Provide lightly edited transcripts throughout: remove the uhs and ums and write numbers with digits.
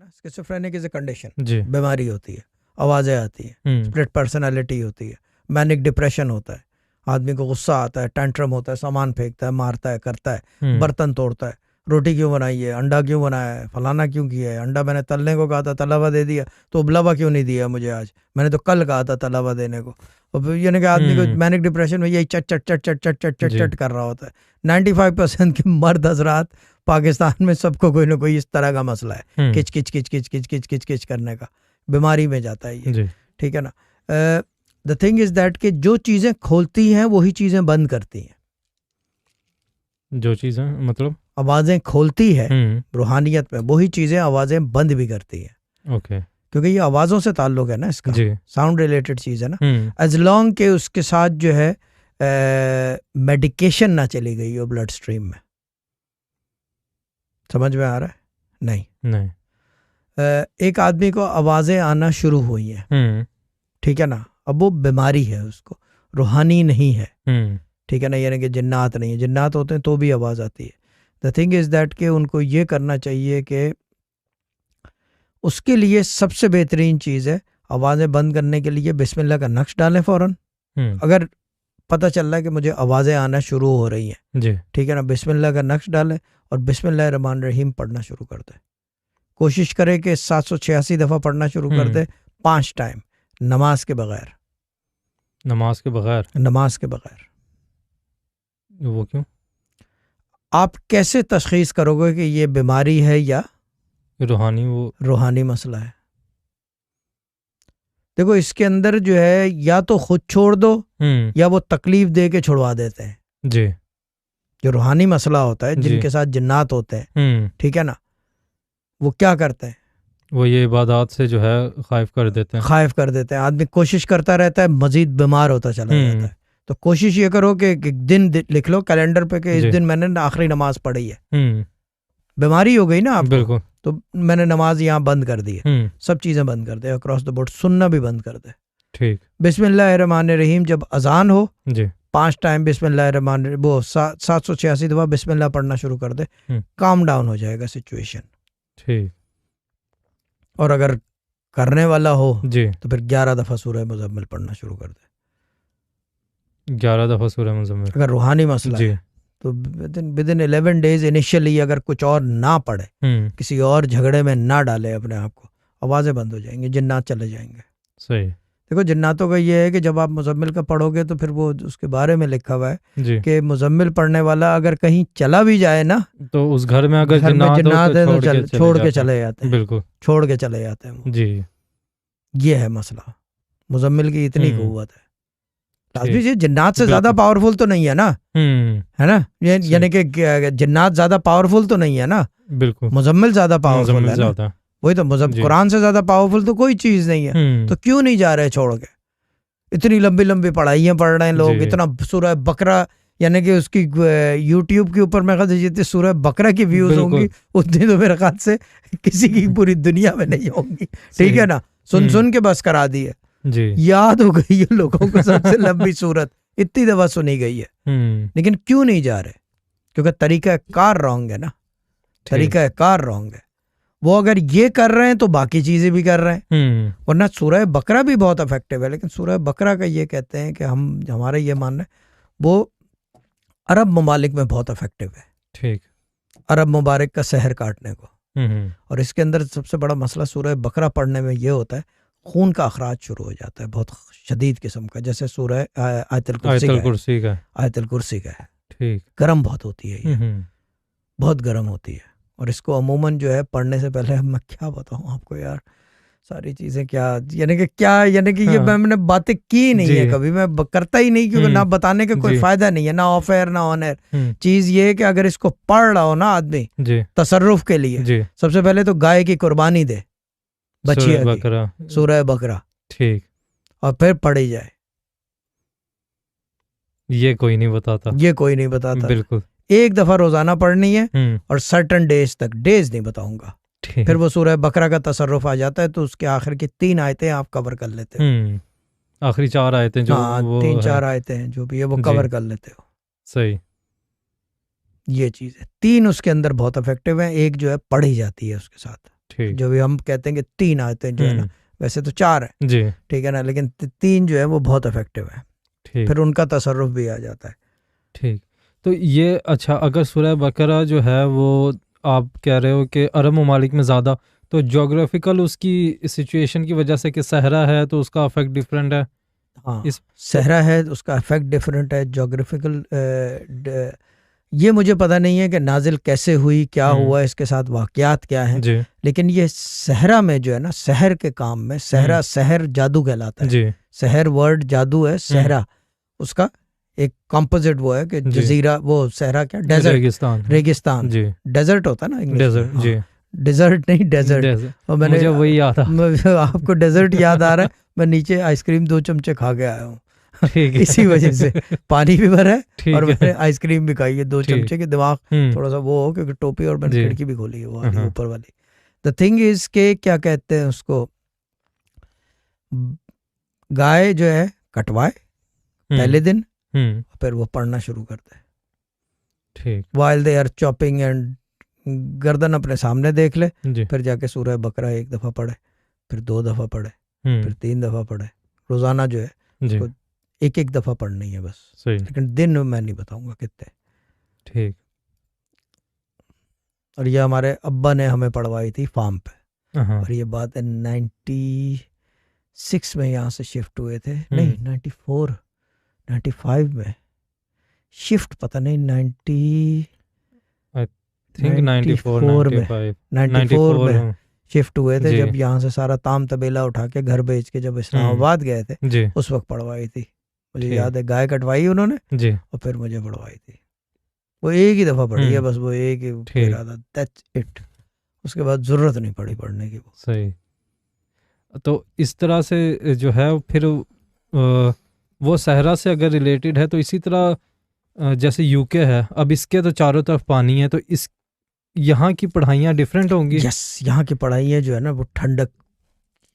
Schizophrenic is a condition, جی بیماری ہوتی ہے، آوازیں آتی ہیں، اسپلٹ پرسنالٹی ہوتی ہے، مینک ڈپریشن ہوتا ہے، آدمی کو غصہ آتا ہے، ٹینٹرم ہوتا ہے، سامان پھینکتا ہے، مارتا ہے، کرتا ہے، برتن توڑتا ہے، روٹی کیوں بنائی ہے، انڈا کیوں بنایا ہے، فلانا کیوں کیا ہے، انڈا میں نے تلنے کو کہا تھا تلا ہوا دے دیا، تو ابلا ہوا کیوں نہیں دیا مجھے آج، میں نے تو کل کہا تھا تلا ہوا دینے کو. یعنی کہ آدمی کو مینک ڈپریشن میں یہی چٹ چٹ چٹ چٹ چٹ چٹ چٹ چٹ کر رہا ہوتا ہے. 95% کے مرد حضرات پاکستان میں سب کو کوئی نہ کوئی اس طرح کا مسئلہ ہے، کچ کچ کچ کچ کچ کچ کچ کچ کرنے کا، بیماری میں جاتا ہے یہ. ٹھیک ہے نا. دا تھنگ از دیٹ کہ جو چیزیں کھولتی ہیں وہی چیزیں بند کرتی ہیں. جو چیزیں مطلب آوازیں کھولتی ہے روحانیت میں، وہی چیزیں آوازیں بند بھی کرتی ہیں. اوکے. کیونکہ یہ آوازوں سے تعلق ہے نا، اس کا ساؤنڈ ریلیٹڈ چیز ہے نا. ایز لانگ کہ اس کے ساتھ جو ہے میڈیکیشن نہ چلی گئی ہو بلڈ اسٹریم میں. سمجھ میں آ رہا ہے؟ نہیں. ایک آدمی کو آوازیں آنا شروع ہوئی ہیں، ٹھیک ہے نا، اب وہ بیماری ہے، اس کو روحانی نہیں ہے. ٹھیک ہے نا. یعنی کہ جنات نہیں ہے، جنات ہوتے ہیں تو بھی آواز آتی ہے. دا تھنگ از دیٹ کہ ان کو یہ کرنا چاہیے کہ اس کے لیے سب سے بہترین چیز ہے آوازیں بند کرنے کے لیے بسم اللہ کا نقش ڈالیں فوراً. اگر پتہ چل رہا ہے کہ مجھے آوازیں آنا شروع ہو رہی ہیں، ٹھیک ہے نا، بسم اللہ کا نقش ڈالیں اور بسم اللہ الرحمن الرحیم پڑھنا شروع کر دیں. کوشش کرے کہ 786 دفعہ پڑھنا شروع کر دے 5 ٹائم، نماز کے بغیر. نماز کے بغیر؟ نماز کے بغیر. وہ کیوں؟ آپ کیسے تشخیص کرو گے کہ یہ بیماری ہے یا روحانی مسئلہ ہے؟ دیکھو اس کے اندر جو ہے یا تو خود چھوڑ دو یا وہ تکلیف دے کے چھڑوا دیتے ہیں. جی. جو روحانی مسئلہ ہوتا ہے، جن کے ساتھ جنات ہوتے ہیں، ٹھیک ہے نا، وہ کیا کرتے ہیں؟ وہ یہ عبادات سے جو ہے خائف کر دیتے ہیں. آدمی کوشش کرتا رہتا ہے، مزید بیمار ہوتا چلا جاتا ہے. تو کوشش یہ کرو کہ دن لکھ لو کیلنڈر پہ کہ اس دن میں نے آخری نماز پڑھی ہے. بیماری ہو گئی نا آپ کو، تو میں نے نماز یہاں بند کر دی ہے، سب چیزیں بند کر دے، اکراس دا بورڈ سننا بھی بند کر دے. ٹھیک. بسم اللہ الرحمن الرحیم جب اذان ہو 5 ٹائم بسم اللہ الرحمن الرحیم، وہ 786 دفعہ بسم اللہ پڑھنا شروع کر دے، کام ڈاؤن ہو جائے گا سچویشن. ٹھیک. اور اگر کرنے والا ہو تو پھر 11 دفعہ سورہ مزمل پڑھنا شروع کر دے. 11 دفعہ سورہ مزمل اگر روحانی مسئلہ ہے تو within 11 days انیشلی اگر کچھ اور نہ پڑھے، کسی اور جھگڑے میں نہ ڈالے اپنے آپ کو، آوازیں بند ہو جائیں گے، جنات چلے جائیں گے. صحیح. دیکھو جناتوں کا یہ ہے کہ جب آپ مزمل کا پڑھو گے تو پھر وہ اس کے بارے میں لکھا ہوا ہے کہ مزمل پڑھنے والا اگر کہیں چلا بھی جائے نا تو اس گھر میں اگر جنات ہیں تو چھوڑ کے چلے جاتے ہیں. بالکل چھوڑ کے چلے جاتے ہیں. جی. یہ ہے مسئلہ. مزمل کی اتنی قوت ہے. یہ جنات سے زیادہ پاورفل تو نہیں ہے نا، ہے نا، یعنی کہ جنات زیادہ پاورفل تو نہیں ہے نا. بالکل. مزمل زیادہ پاورفل ہے نا. وہی تو قرآن سے زیادہ پاورفل تو کوئی چیز نہیں ہے. تو کیوں نہیں جا رہے چھوڑ کے؟ اتنی لمبی لمبی پڑھائیاں پڑھ رہے ہیں لوگ. اتنا سورہ بقرہ، یعنی کہ اس کی یوٹیوب کے اوپر میرے خیال سے جتنی سورہ بقرہ کی ویوز ہوں گی اتنی تو میرے خیال سے کسی کی پوری دنیا میں نہیں ہوں گی. ٹھیک ہے نا. سن کے بس کرا دی ہے. یاد ہو گئی ہے لوگوں کو سب سے لمبی صورت، اتنی دفعہ سنی گئی ہے. لیکن کیوں نہیں جا رہے؟ کیونکہ طریقہ کار رانگ ہے نا. طریقہ کار رانگ ہے. وہ اگر یہ کر رہے ہیں تو باقی چیزیں بھی کر رہے ہیں. ورنہ سورہ بقرہ بھی بہت افیکٹو ہے، لیکن سورہ بقرہ کا یہ کہتے ہیں کہ ہمارا یہ ماننا ہے وہ عرب ممالک میں بہت افیکٹو ہے. ٹھیک. عرب مبارک کا سحر کاٹنے کو. اور اس کے اندر سب سے بڑا مسئلہ سورہ بقرہ پڑھنے میں یہ ہوتا ہے خون کا اخراج شروع ہو جاتا ہے بہت شدید قسم کا، جیسے سورہ آیت الکرسی کا ہے. ٹھیک. گرم بہت ہوتی ہے یہ، بہت گرم ہوتی ہے. اور اس کو عموماً جو ہے پڑھنے سے پہلے میں کیا بتاؤں آپ کو یار، ساری چیزیں کیا یعنی کہ یہ میں نے باتیں کی نہیں ہے کبھی، میں کرتا ہی نہیں، کیونکہ نہ بتانے کا کوئی فائدہ نہیں ہے، نہ آف ایئر نہ آن ایئر. چیز یہ ہے کہ اگر اس کو پڑھ رہا ہو نا آدمی تصرف کے لیے، سب سے پہلے تو گائے کی قربانی دے، بچیا کی، سورہ بقرہ. ٹھیک. اور پھر پڑھی جائے. یہ کوئی نہیں بتاتا. بالکل. ایک دفعہ روزانہ پڑھنی ہے اور سرٹن ڈیز تک، ڈیز نہیں بتاؤں گا. پھر وہ سورہ بقرہ کا تصرف آ جاتا ہے تو اس کے آخر کی 3 آیتیں آپ کور کر لیتے ہو. آخری 4 آیتیں جو 3-4 آیتیں ہیں جو بھی ہے وہ کور کر لیتے ہو. صحیح. یہ چیز ہے. 3 اس کے اندر بہت افیکٹو ہیں، ایک جو ہے پڑھی جاتی ہے اس کے ساتھ. جو بھی ہم کہتے ہیں کہ 3 آیتیں جو ہے نا، ویسے تو 4 ہیں جی ٹھیک ہے نا، لیکن 3 جو ہے وہ بہت افیکٹو ہے، پھر ان کا تصرف بھی آ جاتا ہے. ٹھیک. تو یہ اچھا، اگر سورہ بقرہ جو ہے وہ آپ کہہ رہے ہو کہ عرب ممالک میں زیادہ، تو جغرافیکل اس کی سچویشن کی وجہ سے کہ صحرا ہے تو اس کا افیکٹ ڈفرینٹ ہے. ہاں صحرا ہے اس کا افیکٹ ڈفرینٹ ہے. جغرافیکل یہ مجھے پتہ نہیں ہے کہ نازل کیسے ہوئی، کیا ہوا، اس کے ساتھ واقعات کیا ہیں، لیکن یہ صحرا میں جو ہے نا، سحر کے کام میں، صحرا سحر جادو کہلاتا ہے. سحر ورڈ جادو ہے، صحرا اس کا ایک کمپوزٹ وہ ہے کہ جزیرہ، وہ صحرا کیا، ڈیزرٹ، ریگستان، ڈیزرٹ ہوتا ہے نا انگلش، ڈیزرٹ نہیں ڈیزرٹ. اور میں نے وہی یاد آپ کو ڈیزرٹ یاد آ رہا ہے، میں نیچے آئس کریم 2 چمچے کھا کے آیا ہوں اسی وجہ سے. پانی بھی بھرا ہے اور میں نے آئس کریم بھی کھائی ہے 2 چمچے کے. دماغ تھوڑا سا وہ ہو کیونکہ ٹوپی، اور میں نے کھڑکی بھی کھولی ہے وہ اوپر والی. دا تھنگ از کہ کیا کہتے ہیں اس کو، گائے جو ہے کٹوائے پہلے دن، پھر وہ پڑھنا شروع کرتا ہے while they are chopping, and گردن اپنے سامنے دیکھ لے، پھر جا کے سورہ بقرہ 1 دفعہ پڑھے، پھر 2 دفعہ پڑھے، پھر 3 دفعہ پڑھے. روزانہ جو ہے ایک دفعہ پڑھنی ہے بس، لیکن دن میں نہیں بتاؤں گا کتنے. ٹھیک. اور یہ ہمارے ابا نے ہمیں پڑھوائی تھی فارم پہ، اور یہ بات ہے 96 میں یہاں سے شفٹ ہوئے تھے، نہیں 95 میں شفٹ، پتہ نہیں 94 میں شفٹ ہوئے تھے، جب یہاں سے سارا تام تبیلا اٹھا کے گھر بھیج کے جب اسلام آباد گئے تھے، اس وقت پڑھوائی تھی. مجھے یاد ہے گائے کٹوائی انہوں نے، اور پھر مجھے پڑھوائی تھی. وہ ایک ہی دفعہ پڑھی ہے بس، وہ ایک ہی دیٹس اٹ. اس کے بعد ضرورت نہیں پڑی پڑھنے کی. وہ صحیح. تو اس طرح سے جو ہے پھر وہ صحرا سے اگر ریلیٹڈ ہے، تو اسی طرح جیسے یو کے ہے، اب اس کے تو چاروں طرف پانی ہے، تو اس یہاں کی پڑھائیاں ڈیفرنٹ ہوں گی. یس، یہاں کی پڑھائیاں جو ہے نا وہ ٹھنڈک،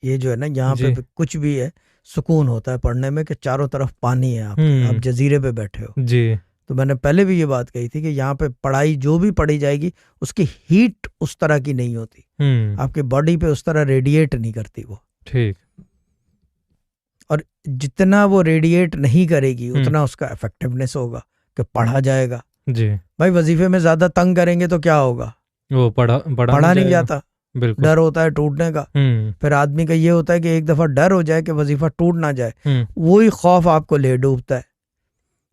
یہ جو ہے نا یہاں پہ کچھ بھی ہے سکون ہوتا ہے پڑھنے میں، کہ چاروں طرف پانی ہے، آپ جزیرے پہ بیٹھے ہو. جی. تو میں نے پہلے بھی یہ بات کہی تھی کہ یہاں پہ پڑھائی جو بھی پڑھی جائے گی اس کی ہیٹ اس طرح کی نہیں ہوتی، آپ کی باڈی پہ اس طرح ریڈیٹ نہیں کرتی وہ. ٹھیک. اور جتنا وہ ریڈیٹ نہیں کرے گی اتنا اس کا افیکٹونیس ہوگا کہ پڑھا جائے گا. جی بھائی وظیفے میں زیادہ تنگ کریں گے تو کیا ہوگا، وہ پڑھا نہیں جاتا. ڈر ہوتا ہے ٹوٹنے کا. پھر آدمی کا یہ ہوتا ہے کہ ایک دفعہ ڈر ہو جائے کہ وظیفہ ٹوٹ نہ جائے، وہی خوف آپ کو لے ڈوبتا ہے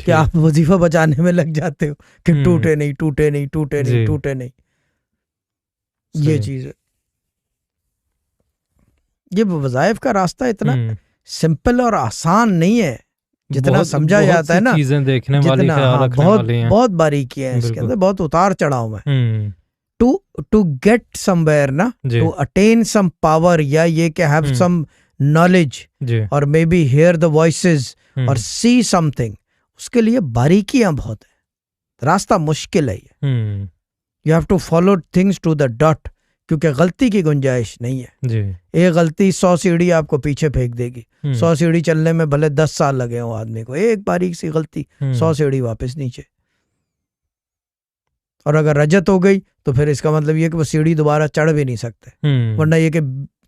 کہ آپ وظیفہ بچانے میں لگ جاتے ہو کہ ٹوٹے نہیں ٹوٹے نہیں ٹوٹے نہیں ٹوٹے نہیں. یہ چیز ہے. یہ وظائف کا راستہ اتنا سمپل اور آسان نہیں ہے جتنا سمجھا جاتا ہے نا، جتنا بہت باریکیاں ہیں اس کے اندر، بہت اتار چڑھاؤ ہے. to get somewhere نا، to attain some power، یا یہ کہ have some knowledge or maybe hear the voices or see something، اس کے لیے باریکیاں بہت ہیں، راستہ مشکل ہے یہ. you have to follow things to the dot، کیونکہ غلطی کی گنجائش نہیں ہے. ایک غلطی 100 سیڑھی آپ کو پیچھے پھینک دے گی. 100 سیڑھی چلنے میں بھلے 10 سال لگے ہوں آدمی کو، ایک باریک سی غلطی 100 سیڑھی واپس نیچے. اور اگر رجت ہو گئی تو پھر اس کا مطلب یہ کہ وہ سیڑھی دوبارہ چڑھ بھی نہیں سکتے، ورنہ یہ کہ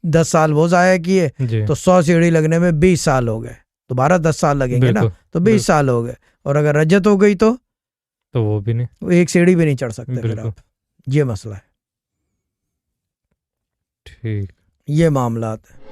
10 سال وہ ضائع کیے تو 100 سیڑھی لگنے میں 20 سال ہو گئے، دوبارہ 10 سال لگیں گے نا، تو 20 سال ہو گئے. اور اگر رجت ہو گئی تو وہ بھی نہیں، وہ ایک سیڑھی بھی نہیں چڑھ سکتے پھر آپ. یہ مسئلہ ہے. ٹھیک، یہ معاملات ہیں.